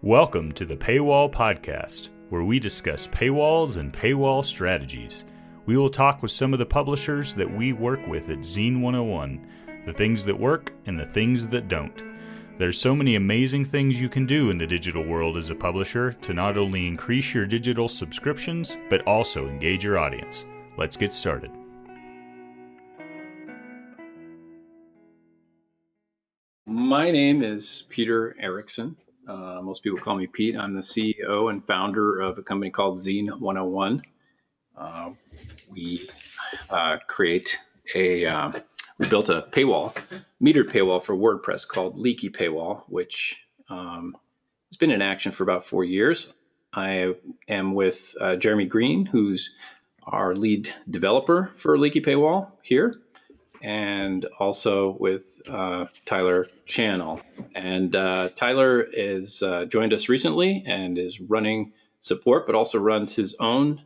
Welcome to the Paywall Podcast, where we discuss paywalls and paywall strategies. We will talk with some of the publishers that we work with at Zine 101, the things that work and the things that don't. There's so many amazing things you can do in the digital world as a publisher to not only increase your digital subscriptions, but also engage your audience. Let's get started. My name is Peter Erickson. Most people call me Pete. I'm the CEO and founder of a company called Zine 101. We built a paywall, metered paywall for WordPress called Leaky Paywall, which has been in action for about 4 years. I am with Jeremy Green, who's our lead developer for Leaky Paywall here, and also with Tyler Channel. And Tyler is joined us recently and is running support, but also runs his own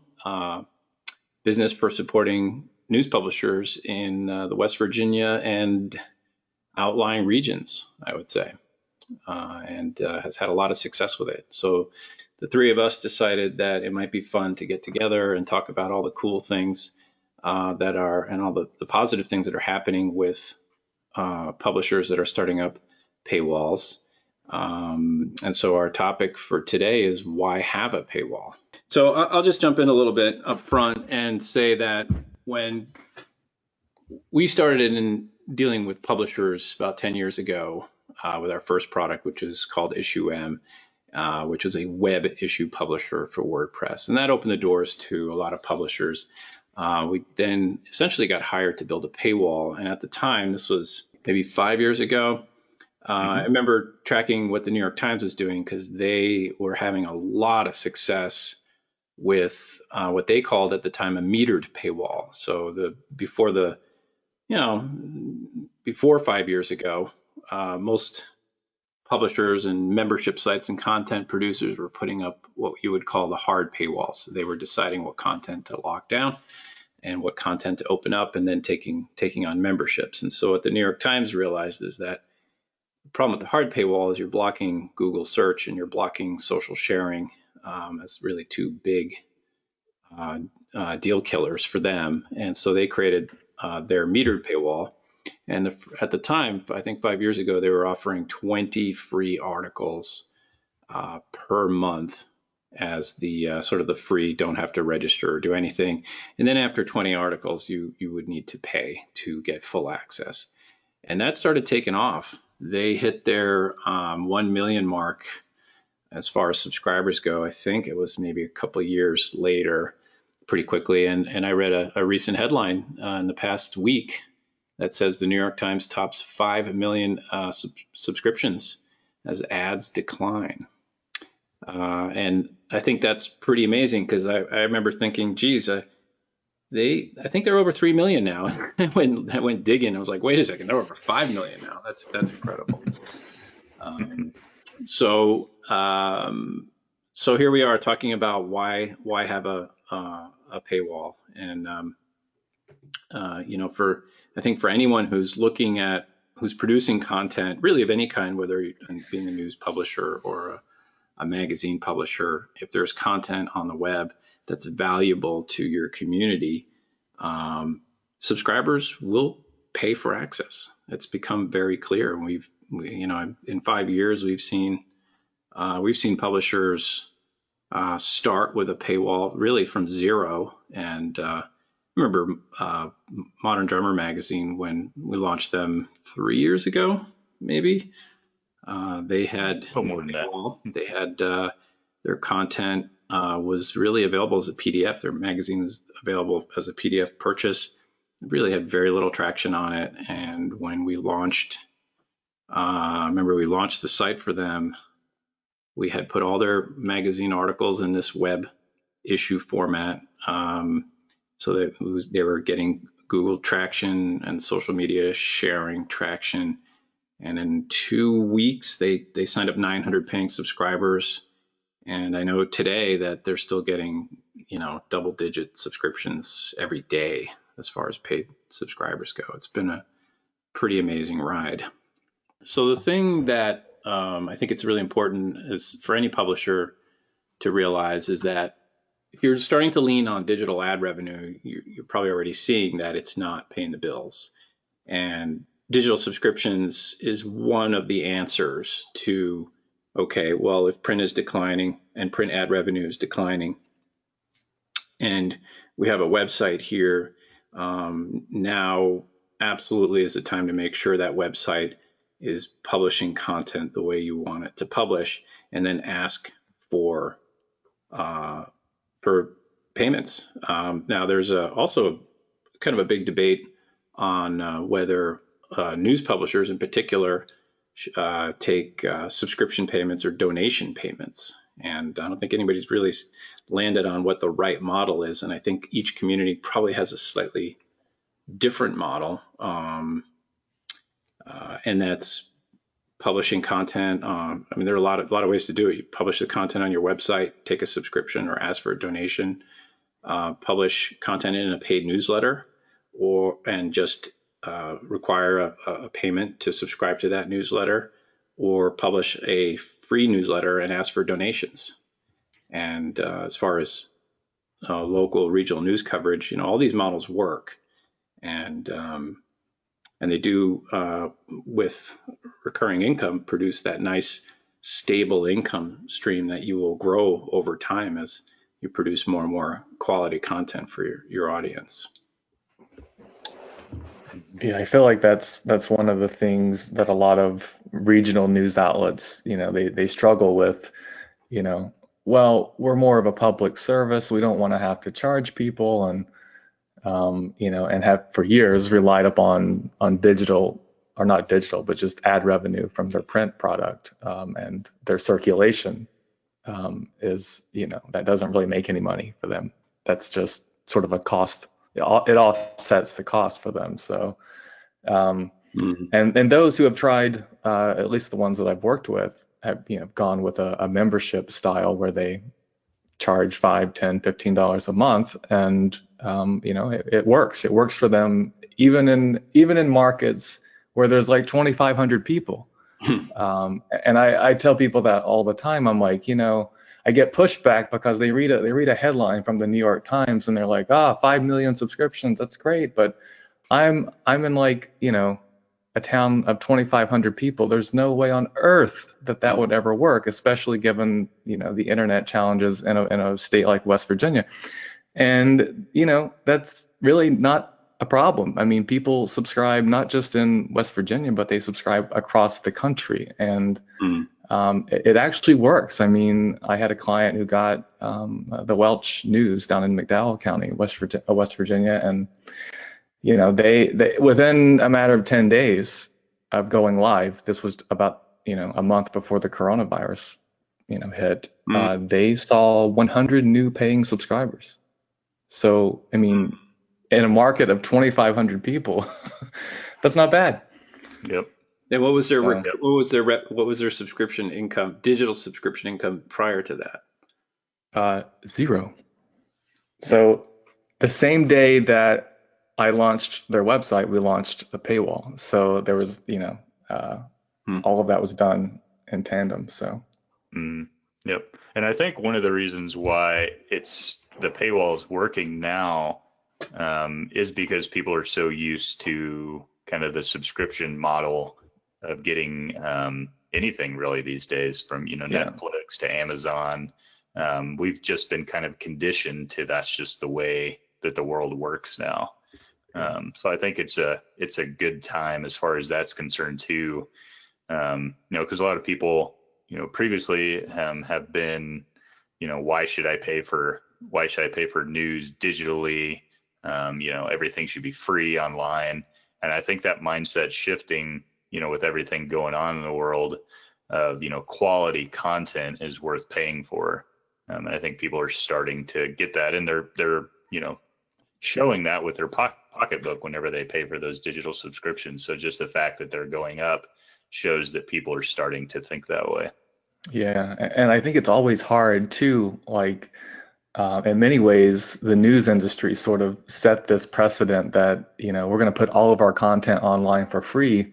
business for supporting news publishers in the West Virginia and outlying regions, I would say, and has had a lot of success with it. So the three of us decided that it might be fun to get together and talk about all the cool things that are, and all the positive things that are happening with publishers that are starting up paywalls. And so our topic for today is why have a paywall? So I'll just jump in a little bit up front and say that when we started in dealing with publishers about 10 years ago with our first product, which is called IssueM, which is a web issue publisher for WordPress. And that opened the doors to a lot of publishers. We then essentially got hired to build a paywall. And at the time, this was maybe 5 years ago, I remember tracking what the New York Times was doing because they were having a lot of success with what they called at the time a metered paywall. So before 5 years ago, most publishers and membership sites and content producers were putting up what you would call the hard paywalls. So they were deciding what content to lock down and what content to open up, and then taking on memberships. And so what the New York Times realized is that the problem with the hard paywall is you're blocking Google search and you're blocking social sharing as really two big deal killers for them. And so they created their metered paywall. And at the time, I think 5 years ago, they were offering 20 free articles per month as the sort of the free, don't have to register or do anything. And then after 20 articles, you would need to pay to get full access. And that started taking off. They hit their 1 million mark as far as subscribers go. I think it was maybe a couple of years later, pretty quickly. And I read a recent headline in the past week that says the New York Times tops 5 million subscriptions as ads decline. And I think that's pretty amazing because I remember thinking, geez, I think they're over 3 million now. I went digging. I was like, wait a second, they're over 5 million now. That's incredible. So here we are talking about why have a paywall. And I think for anyone who's who's producing content, really of any kind, whether you're being a news publisher or a magazine publisher, if there's content on the web that's valuable to your community, subscribers will pay for access. It's become very clear. In 5 years, we've seen publishers start with a paywall really from zero. And remember Modern Drummer magazine, when we launched them 3 years ago, maybe, they had more than that. They had their content was really available as a PDF. Their magazine was available as a PDF purchase. It really had very little traction on it. And when we launched, we launched the site for them. We had put all their magazine articles in this web issue format, so that they were getting Google traction and social media sharing traction. And in 2 weeks, they signed up 900 paying subscribers. And I know today that they're still getting, double-digit subscriptions every day as far as paid subscribers go. It's been a pretty amazing ride. So the thing that I think it's really important is for any publisher to realize is that if you're starting to lean on digital ad revenue, you're probably already seeing that it's not paying the bills. And digital subscriptions is one of the answers to, okay, well, if print is declining and print ad revenue is declining, and we have a website here, now absolutely is the time to make sure that website is publishing content the way you want it to publish, and then ask for payments. Now, there's also kind of a big debate on whether news publishers in particular take subscription payments or donation payments. And I don't think anybody's really landed on what the right model is. And I think each community probably has a slightly different model. And that's publishing content. I mean, there are a lot of ways to do it. You publish the content on your website, take a subscription or ask for a donation, publish content in a paid newsletter, and just require a payment to subscribe to that newsletter, or publish a free newsletter and ask for donations. And as far as local, regional news coverage, all these models work, and they do with recurring income produce that nice stable income stream that you will grow over time as you produce more and more quality content for your audience. Yeah, I feel like that's one of the things that a lot of regional news outlets, they struggle with, well, we're more of a public service. We don't want to have to charge people, and and have for years relied upon digital, or not digital, but just ad revenue from their print product, and their circulation is, that doesn't really make any money for them. That's just sort of a cost. It offsets the cost for them. So, and those who have tried, at least the ones that I've worked with, have gone with a membership style where they charge $5, $10, $15 a month, and it works. It works for them even in markets where there's like 2,500 people. And I tell people that all the time. I'm like, I get pushback because they read a headline from the New York Times and they're like, 5 million subscriptions, that's great, but I'm in like, a town of 2,500 people. There's no way on earth that would ever work, especially given, the internet challenges in a state like West Virginia. And, that's really not a problem. I mean, people subscribe not just in West Virginia, but they subscribe across the country. And it actually works. I mean, I had a client who got the Welch News down in McDowell County, West Virginia, and they within a matter of 10 days of going live, this was about a month before the coronavirus hit, they saw 100 new paying subscribers. So I mean, in a market of 2,500 people, that's not bad. Yep. And what was their subscription income, digital subscription income prior to that? Zero. So the same day that I launched their website, we launched a paywall. So there was, all of that was done in tandem. So. Yep. And I think one of the reasons why the paywall is working now is because people are so used to kind of the subscription model of getting anything really these days, from Netflix to Amazon. We've just been kind of conditioned to that's just the way that the world works now. So I think it's a good time as far as that's concerned too. Because a lot of people previously have been why should I pay for news digitally? Everything should be free online. And I think that mindset shifting, with everything going on in the world of, quality content is worth paying for. And I think people are starting to get that, and they're showing that with their pocketbook whenever they pay for those digital subscriptions. So just the fact that they're going up shows that people are starting to think that way. Yeah. And I think it's always hard too, like, in many ways, the news industry sort of set this precedent that, we're going to put all of our content online for free.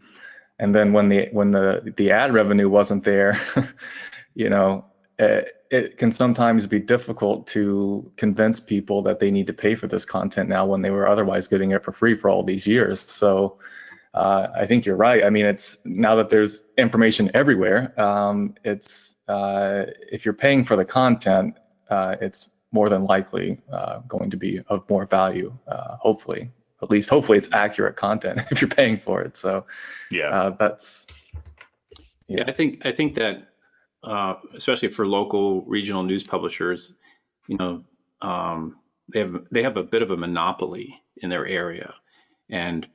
And then when the ad revenue wasn't there, you know, it can sometimes be difficult to convince people that they need to pay for this content now when they were otherwise getting it for free for all these years. So I think you're right. I mean, it's now that there's information everywhere, if you're paying for the content, it's more than likely going to be of more value, hopefully. At least hopefully it's accurate content if you're paying for it. So that's I think that especially for local regional news publishers, you know, they have a bit of a monopoly in their area, and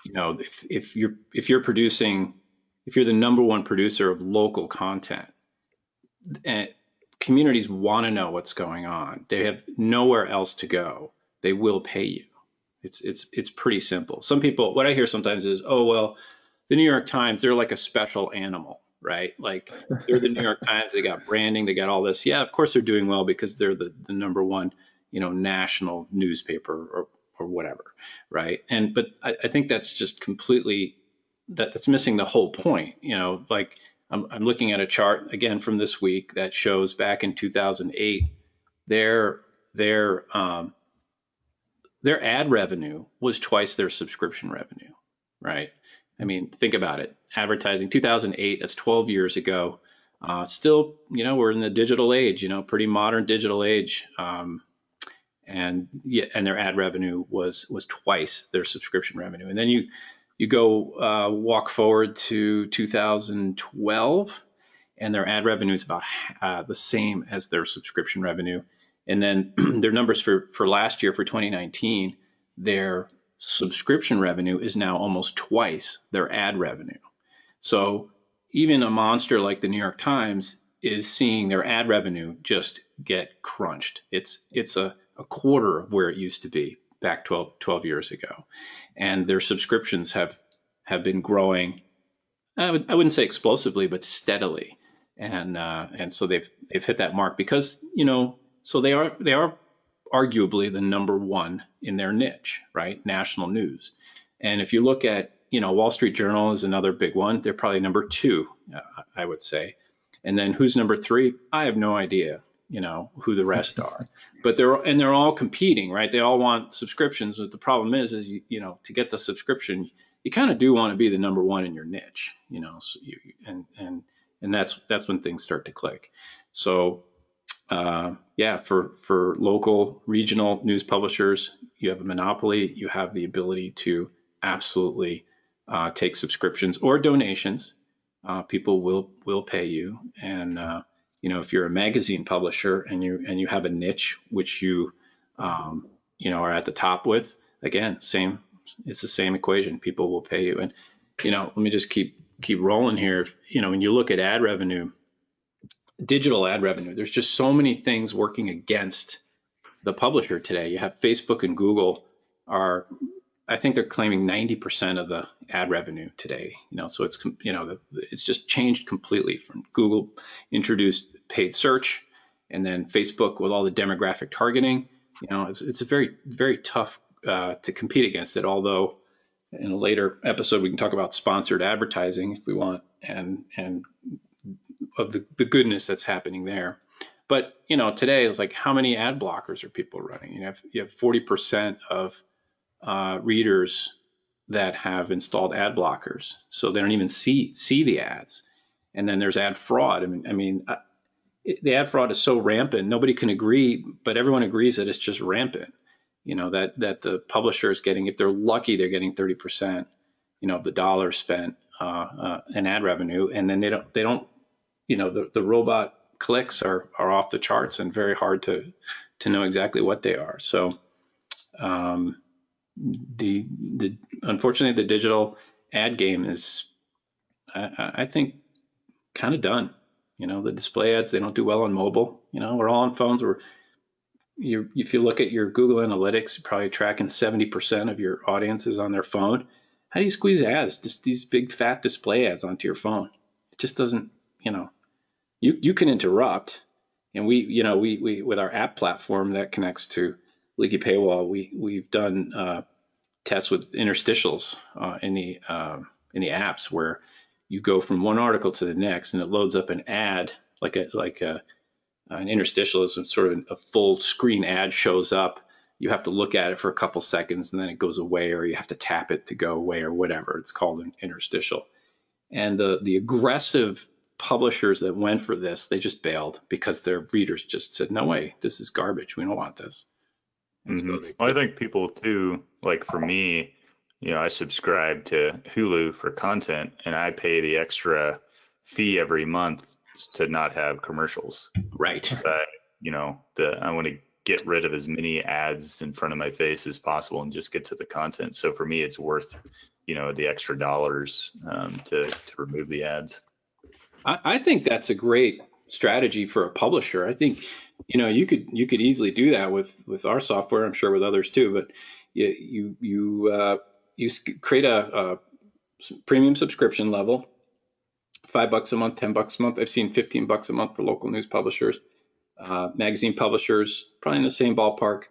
you know, if you're the number one producer of local content, and communities want to know what's going on, they have nowhere else to go, they will pay you. It's pretty simple. Some people, what I hear sometimes is, oh, well, the New York Times, they're like a special animal, right? Like they're the New York Times, they got branding, they got all this. Yeah, of course they're doing well because they're the number one, you know, national newspaper or whatever, right? But I think that's just completely, that's missing the whole point. You know, like I'm looking at a chart again from this week that shows back in 2008, their ad revenue was twice their subscription revenue, right? I mean, think about it. Advertising, 2008, that's 12 years ago. Still, you know, we're in the digital age, you know, pretty modern digital age. And their ad revenue was twice their subscription revenue. And then you go walk forward to 2012, and their ad revenue is about the same as their subscription revenue. And then their numbers for last year, for 2019, their subscription revenue is now almost twice their ad revenue. So even a monster like the New York Times is seeing their ad revenue just get crunched. It's a quarter of where it used to be back 12 years ago. And their subscriptions have been growing, I wouldn't say explosively, but steadily. And so they've hit that mark because, you know, so they are arguably the number one in their niche, right? National news. And if you look at, you know, Wall Street Journal is another big one. They're probably number two, I would say. And then who's number three? I have no idea, you know, who the rest are. But they're all competing, right? They all want subscriptions. But the problem is you know, to get the subscription, you kind of do want to be the number one in your niche, you know. So and that's when things start to click. So for local regional news publishers, you have a monopoly. You have the ability to absolutely take subscriptions or donations. People will pay you. And you know, if you're a magazine publisher and you have a niche which you you know, are at the top with, again, it's the same equation. People will pay you. And you know, let me just keep rolling here. You know, when you look at ad revenue, digital ad revenue, there's just so many things working against the publisher today. You have Facebook and Google I think they're claiming 90% of the ad revenue today. You know, so it's, you know, it's just changed completely. From Google introduced paid search, and then Facebook with all the demographic targeting. You know, it's a very, very tough to compete against it. Although in a later episode we can talk about sponsored advertising if we want, and of the goodness that's happening there. But you know, today it's like, how many ad blockers are people running? You have 40% of readers that have installed ad blockers, so they don't even see the ads. And then there's ad fraud. I mean, the ad fraud is so rampant. Nobody can agree, but everyone agrees that it's just rampant. You know, that the publisher is getting, if they're lucky, they're getting 30%, you know, of the dollar spent in ad revenue, and then they don't. You know, the robot clicks are off the charts and very hard to know exactly what they are. So unfortunately the digital ad game is, I think, kind of done. You know, the display ads, they don't do well on mobile. You know, we're all on phones. If you look at your Google Analytics, you're probably tracking 70% of your audience is on their phone. How do you squeeze ads, just these big fat display ads onto your phone? It just doesn't, you know. You can interrupt, and we with our app platform that connects to Leaky Paywall, we've done tests with interstitials in the in the apps where you go from one article to the next and it loads up an ad, like an interstitial is sort of a full screen ad shows up. You have to look at it for a couple seconds and then it goes away, or you have to tap it to go away, or whatever. It's called an interstitial. And the aggressive publishers that went for this, they just bailed because their readers just said, no way, this is garbage. We don't want this. And so I think people too, like for me, I subscribe to Hulu for content and I pay the extra fee every month to not have commercials. Right. I want to get rid of as many ads in front of my face as possible and just get to the content. So for me, it's worth, the extra dollars to remove the ads. I think that's a great strategy for a publisher. I think, you could easily do that with our software. I'm sure with others too. But you create a premium subscription level, $5 a month, $10 a month. I've seen $15 a month for local news publishers, magazine publishers, probably in the same ballpark.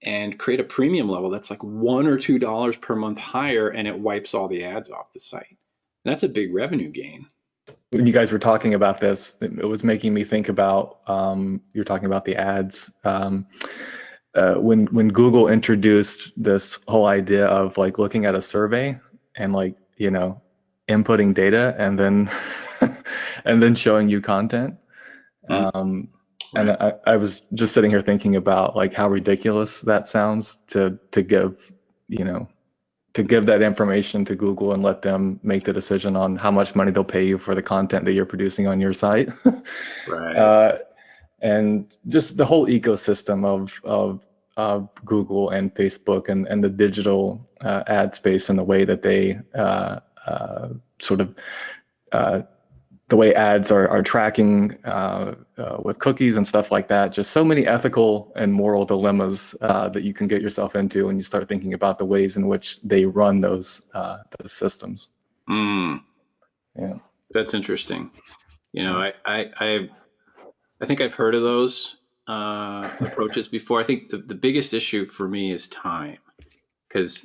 And create a premium level that's like $1 or $2 per month higher, and it wipes all the ads off the site. And that's a big revenue gain. When you guys were talking about this, it was making me think about, you're talking about the ads. When Google introduced this whole idea of like looking at a survey and like, inputting data and then and then showing you content. And I was just sitting here thinking about like how ridiculous that sounds to give that information to Google and let them make the decision on how much money they'll pay you for the content that you're producing on your site. Right. And just the whole ecosystem of Google and Facebook and the digital ad space and the way that they the way ads are tracking with cookies and stuff like that. Just so many ethical and moral dilemmas that you can get yourself into when you start thinking about the ways in which they run those systems. Yeah, that's interesting. I think I've heard of those approaches before. I think the biggest issue for me is time, because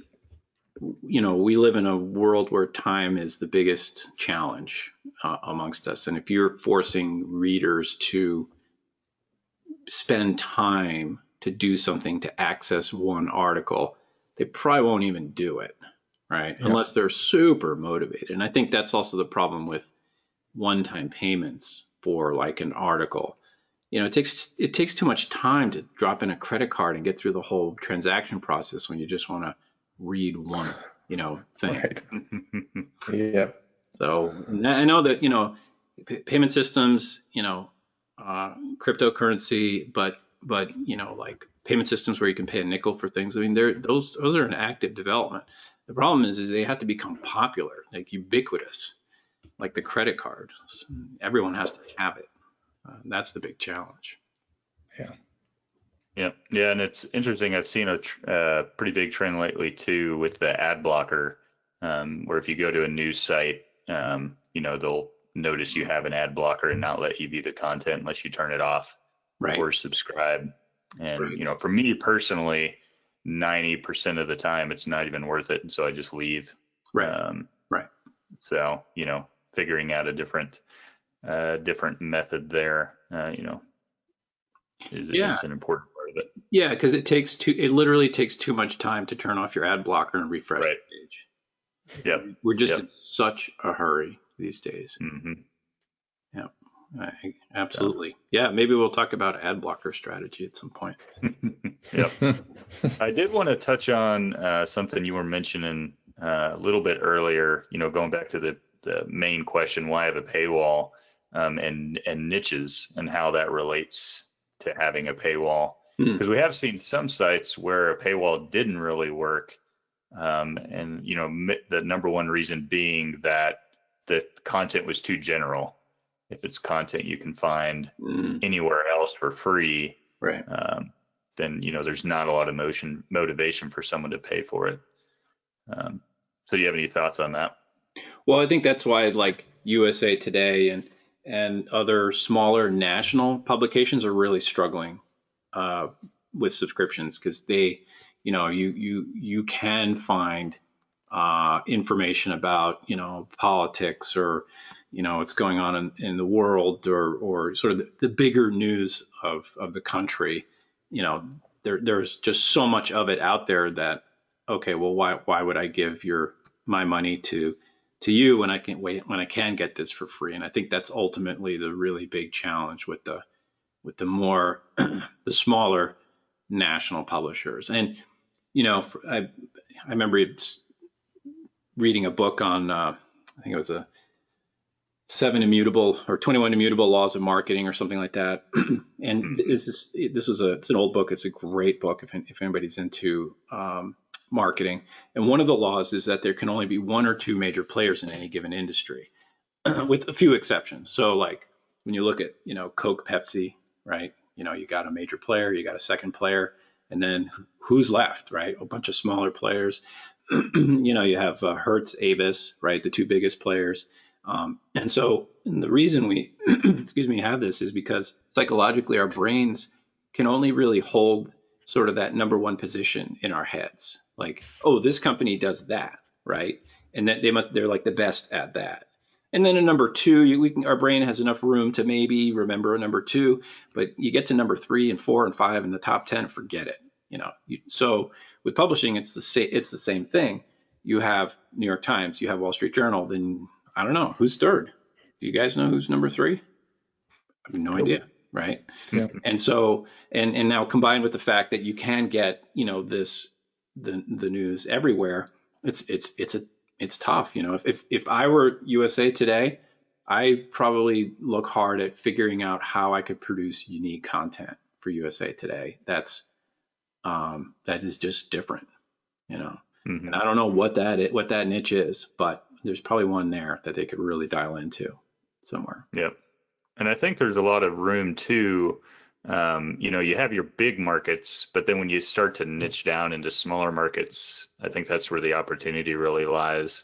we live in a world where time is the biggest challenge amongst us. And if you're forcing readers to spend time to do something to access one article, they probably won't even do it, right? Yeah. Unless they're super motivated. And I think that's also the problem with one-time payments for like an article. It takes too much time to drop in a credit card and get through the whole transaction process when you just want to read one, thing. Right. Yeah. So I know that, payment systems, cryptocurrency, but like payment systems where you can pay a nickel for things. I mean, those are in active development. The problem is they have to become popular, like ubiquitous, like the credit card. Everyone has to have it. That's the big challenge. Yeah. Yeah, and it's interesting. I've seen a pretty big trend lately too with the ad blocker, where if you go to a news site, they'll notice you have an ad blocker and not let you view the content unless you turn it off, right, or subscribe. And right. For me personally, 90% of the time it's not even worth it, and so I just leave. Right. Right. So figuring out a different method there, is an important part of it. Yeah, because it literally takes too much time to turn off your ad blocker and refresh the page. Yep. We're just in such a hurry these days. Mm-hmm. Yeah, absolutely. Yeah, maybe we'll talk about ad blocker strategy at some point. Yep. I did want to touch on something you were mentioning a little bit earlier, going back to the main question, why have a paywall, and niches and how that relates to having a paywall. Because we have seen some sites where a paywall didn't really work. And, the number one reason being that the content was too general. If it's content you can find anywhere else for free, right, then, there's not a lot of motivation for someone to pay for it. So do you have any thoughts on that? Well, I think that's why like USA Today and other smaller national publications are really struggling with subscriptions, because they, you can find information about, politics or, what's going on in the world or sort of the bigger news of the country, there's just so much of it out there that, okay, well, why would I give my money to you when I can get this for free? And I think that's ultimately the really big challenge with the more the smaller national publishers. And I remember reading a book on I think it was a 7 immutable or 21 immutable laws of marketing or something like that. And it's an old book. It's a great book if anybody's into marketing. And one of the laws is that there can only be 1 or 2 major players in any given industry, with a few exceptions. So like when you look at, Coke, Pepsi, right? You got a major player, you got a second player, and then who's left, right? A bunch of smaller players. You have Hertz, Avis, right? The 2 biggest players. And the reason we, have this is because psychologically our brains can only really hold sort of that number 1 position in our heads. Like, oh, this company does that, right? And that they're like the best at that. And then a number 2, our brain has enough room to maybe remember a number 2, but you get to number 3 and 4 and 5 in the top 10, forget it. So with publishing, it's the same thing. You have New York Times, you have Wall Street Journal, then I don't know who's third. Do you guys know who's number 3? I have no idea, right? Yeah. And so, and now combined with the fact that you can get, the news everywhere, it's tough. If I were USA Today, I probably look hard at figuring out how I could produce unique content for USA Today. That is just different, Mm-hmm. And I don't know what that niche is, but there's probably one there that they could really dial into somewhere. Yep. And I think there's a lot of room too. You have your big markets, but then when you start to niche down into smaller markets, I think that's where the opportunity really lies,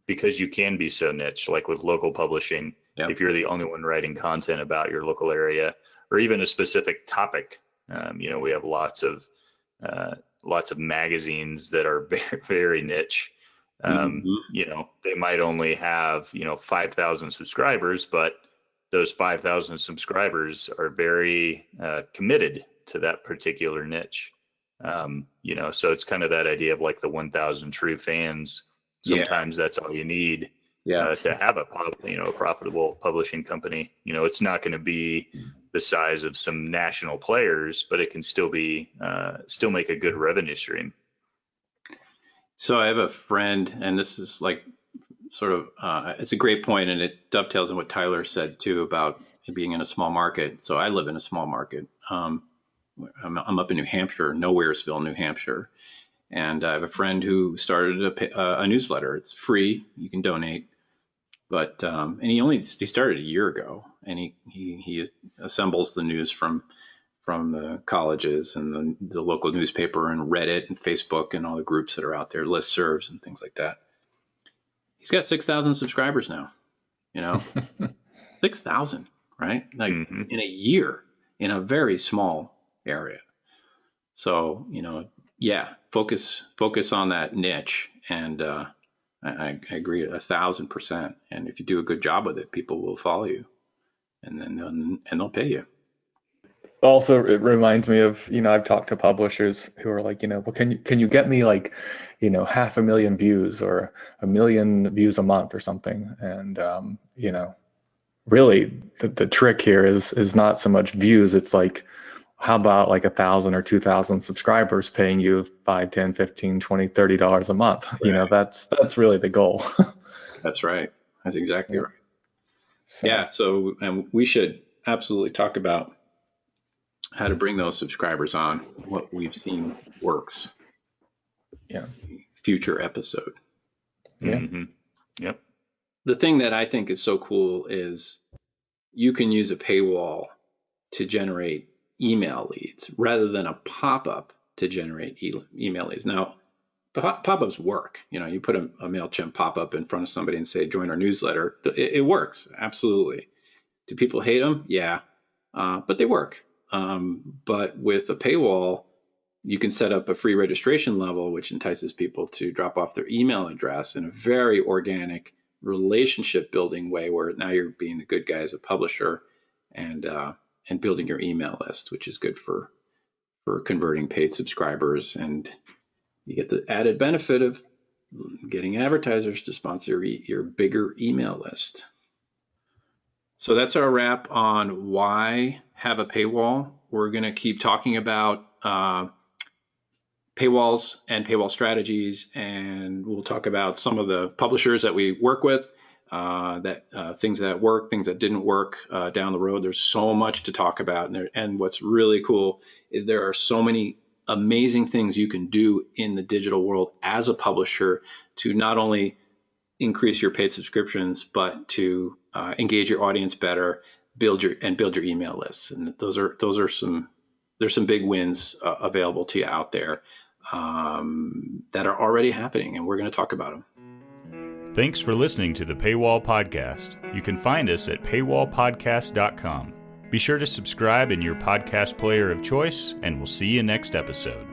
because you can be so niche, like with local publishing. Yep. If you're the only one writing content about your local area or even a specific topic, we have lots of magazines that are very, very niche. They might only have, 5,000 subscribers, but those 5,000 subscribers are very committed to that particular niche. So it's kind of that idea of like the 1,000 true fans. Sometimes that's all you need to have a profitable publishing company. It's not going to be the size of some national players, but it can still make a good revenue stream. So I have a friend, and this is like sort of, it's a great point, and it dovetails on what Tyler said too about being in a small market. So I live in a small market. I'm up in New Hampshire, Nowheresville, New Hampshire. And I have a friend who started a newsletter. It's free. You can donate. But, and he started a year ago, and he assembles the news from the colleges and the local newspaper and Reddit and Facebook and all the groups that are out there, listservs and things like that. He's got 6,000 subscribers now, 6,000, right? Like in a year in a very small area. So, focus on that niche. And I agree 1,000%. And if you do a good job with it, people will follow you and they'll pay you. Also, it reminds me of, I've talked to publishers who are like, well, can you get me like, 500,000 views or 1 million views a month or something? And, really the trick here is not so much views. It's like, how about like 1,000 or 2,000 subscribers paying you $5, $10, $15, $20, $30 a month? Right. That's really the goal. That's right. That's exactly right. So, and we should absolutely talk about how to bring those subscribers on, what we've seen works. Yeah. Future episode. Yeah. Mm-hmm. Yep. The thing that I think is so cool is you can use a paywall to generate email leads rather than a pop-up to generate email leads. Now, pop-ups work. You put a MailChimp pop-up in front of somebody and say, join our newsletter. It works. Absolutely. Do people hate them? Yeah. But they work. But with a paywall, you can set up a free registration level, which entices people to drop off their email address in a very organic, relationship building way, where now you're being the good guy as a publisher and building your email list, which is good for converting paid subscribers. And you get the added benefit of getting advertisers to sponsor your bigger email list. So that's our wrap on why have a paywall. We're going to keep talking about paywalls and paywall strategies, and we'll talk about some of the publishers that we work with, things that work, things that didn't work down the road. There's so much to talk about, and what's really cool is there are so many amazing things you can do in the digital world as a publisher to not only increase your paid subscriptions, but to engage your audience better, build your email lists. And there's some big wins available to you out there that are already happening, and we're going to talk about them. Thanks for listening to the Paywall Podcast. You can find us at paywallpodcast.com. Be sure to subscribe in your podcast player of choice, and we'll see you next episode.